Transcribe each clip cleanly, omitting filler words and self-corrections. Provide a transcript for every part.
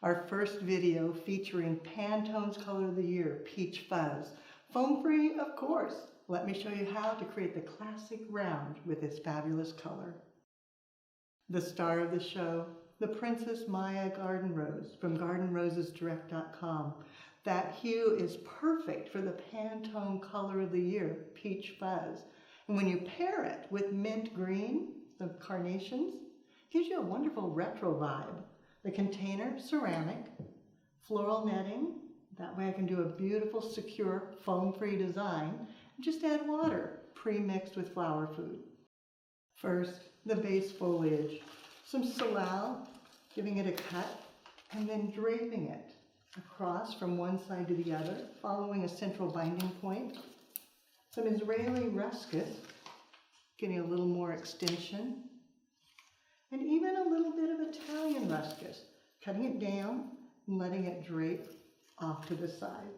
Our first video featuring Pantone's Color of the Year, Peach Fuzz. Foam free, of course. Let me show you how to create the classic round with this fabulous color. The star of the show, the Princess Maya Garden Rose from GardenRosesDirect.com. That hue is perfect for the Pantone Color of the Year, Peach Fuzz. And when you pair it with mint green, the carnations, it gives you a wonderful retro vibe. The container, ceramic, floral netting. That way I can do a beautiful, secure, foam-free design. Just add water, pre-mixed with flower food. First, the base foliage. Some Floral, giving it a cut, and then draping it across from one side to the other, following a central binding point. Some Israeli ruscus, getting a little more extension. And even a little bit of Italian ruscus, cutting it down and letting it drape off to the side.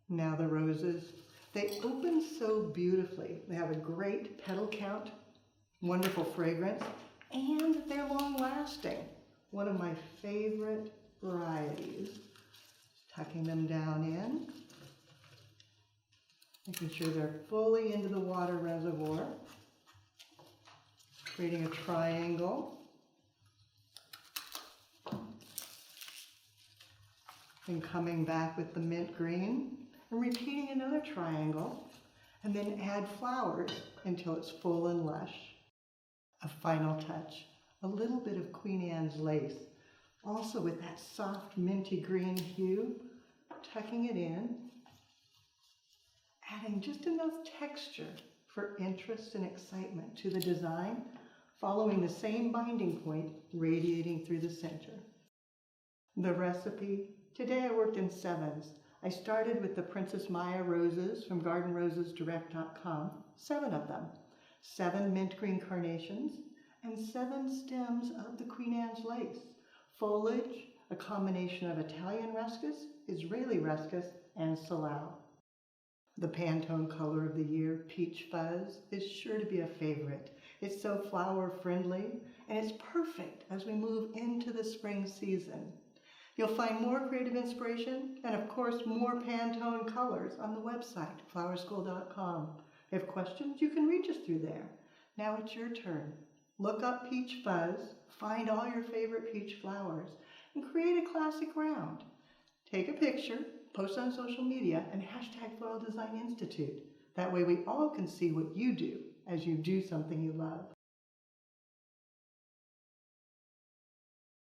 Now the roses. They open so beautifully. They have a great petal count, wonderful fragrance, and they're long-lasting. One of my favorite varieties. Tucking them down in, making sure they're fully into the water reservoir. Creating a triangle, and coming back with the mint green, and repeating another triangle, and then add flowers until it's full and lush. A final touch, a little bit of Queen Anne's lace, also with that soft minty green hue, tucking it in, adding just enough texture for interest and excitement to the design, following the same binding point radiating through the center. The recipe, today I worked in sevens. I started with the Princess Maya roses from GardenRosesDirect.com, 7 of them, 7 mint green carnations, and 7 stems of the Queen Anne's lace. Foliage, a combination of Italian ruscus, Israeli ruscus, and Floral. The Pantone Color of the Year, Peach Fuzz, is sure to be a favorite. It's so flower friendly, and it's perfect as we move into the spring season. You'll find more creative inspiration and, of course, more Pantone colors on the website, flowerschool.com. If you have questions, you can reach us through there. Now it's your turn. Look up Peach Fuzz, find all your favorite peach flowers, and create a classic round. Take a picture, post on social media, and hashtag Floral Design Institute. That way we all can see what you do as you do something you love.